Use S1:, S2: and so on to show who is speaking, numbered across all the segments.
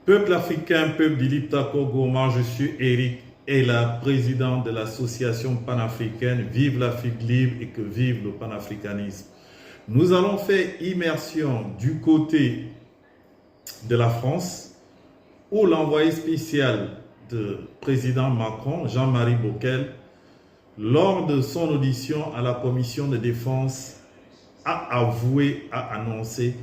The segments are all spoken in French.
S1: Peuple africain, peuple d'Ilipta Kogoma, je suis Eric et la présidente de l'association panafricaine Vive l'Afrique libre et que vive le panafricanisme. Nous allons faire immersion du côté de la France où l'envoyé spécial du président Macron, Jean-Marie Bockel, lors de son audition à la commission de défense, a avoué, a annoncé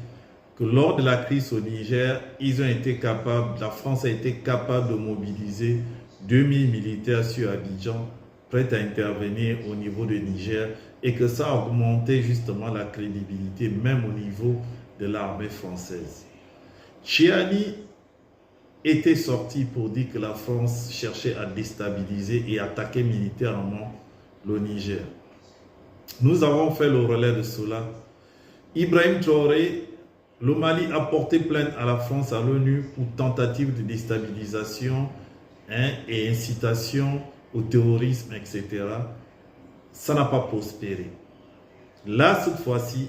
S1: que lors de la crise au Niger, la France a été capable de mobiliser 2000 militaires sur Abidjan, prêts à intervenir au niveau du Niger, et que ça a augmenté justement la crédibilité, même au niveau de l'armée française. Chiani était sorti pour dire que la France cherchait à déstabiliser et attaquer militairement le Niger. Nous avons fait le relais de cela. Ibrahim Traoré, le Mali a porté plainte à la France à l'ONU pour tentative de déstabilisation et incitation au terrorisme, etc. Ça n'a pas prospéré. Là, cette fois-ci,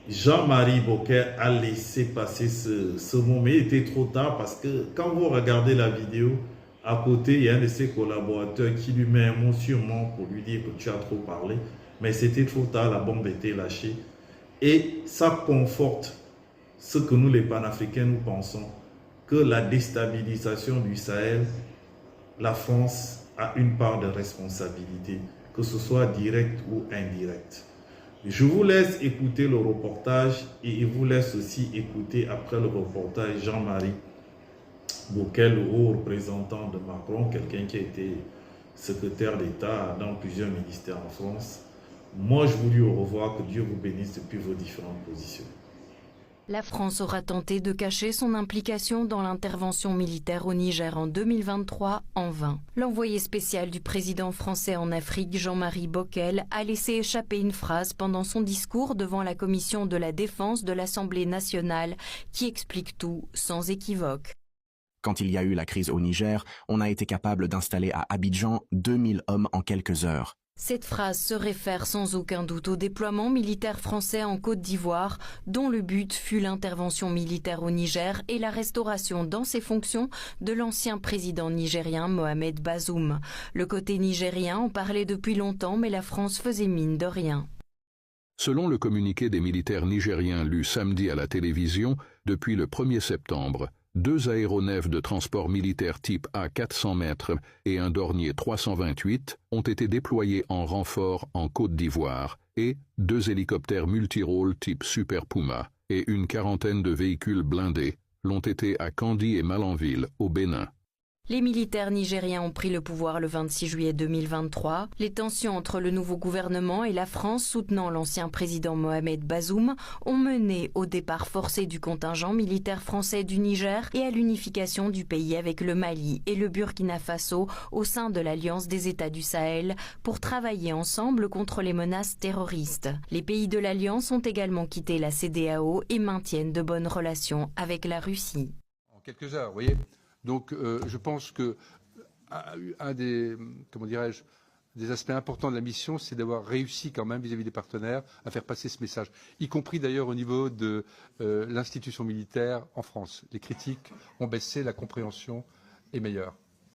S1: Jean-Marie Bockel a laissé passer ce moment. Il était trop tard parce que quand vous regardez la vidéo, à côté, il y a un de ses collaborateurs qui lui met un mot sûrement pour lui dire que tu as trop parlé. Mais c'était trop tard, la bombe était lâchée. Et ça conforte ce que nous, les panafricains, nous pensons, que la déstabilisation du Sahel, la France a une part de responsabilité, que ce soit direct ou indirect. Je vous laisse écouter le reportage et je vous laisse aussi écouter après le reportage Jean-Marie Bockel, le haut représentant de Macron, quelqu'un qui a été secrétaire d'État dans plusieurs ministères en France. Moi, je vous dis au revoir, que Dieu vous bénisse depuis vos différentes positions.
S2: La France aura tenté de cacher son implication dans l'intervention militaire au Niger en 2023 en vain. L'envoyé spécial du président français en Afrique, Jean-Marie Bockel, a laissé échapper une phrase pendant son discours devant la commission de la défense de l'Assemblée nationale qui explique tout sans équivoque.
S3: Quand il y a eu la crise au Niger, on a été capable d'installer à Abidjan 2000 hommes en quelques heures.
S2: Cette phrase se réfère sans aucun doute au déploiement militaire français en Côte d'Ivoire, dont le but fut l'intervention militaire au Niger et la restauration dans ses fonctions de l'ancien président nigérien Mohamed Bazoum. Le côté nigérien en parlait depuis longtemps, mais la France faisait mine de rien.
S4: Selon le communiqué des militaires nigériens lu samedi à la télévision, depuis le 1er septembre, 2 aéronefs de transport militaire type A400 mètres et un Dornier 328 ont été déployés en renfort en Côte d'Ivoire et 2 hélicoptères multirôles type Super Puma et une quarantaine de véhicules blindés l'ont été à Kandji et Malanville, au Bénin.
S2: Les militaires nigériens ont pris le pouvoir le 26 juillet 2023. Les tensions entre le nouveau gouvernement et la France soutenant l'ancien président Mohamed Bazoum ont mené au départ forcé du contingent militaire français du Niger et à l'unification du pays avec le Mali et le Burkina Faso au sein de l'Alliance des États du Sahel pour travailler ensemble contre les menaces terroristes. Les pays de l'Alliance ont également quitté la CEDEAO et maintiennent de bonnes relations avec la Russie.
S5: En quelques heures, vous voyez. Donc je pense que un des, des aspects importants de la mission, c'est d'avoir réussi quand même vis-à-vis des partenaires à faire passer ce message, y compris d'ailleurs au niveau de l'institution militaire en France. Les critiques ont baissé, la compréhension est meilleure.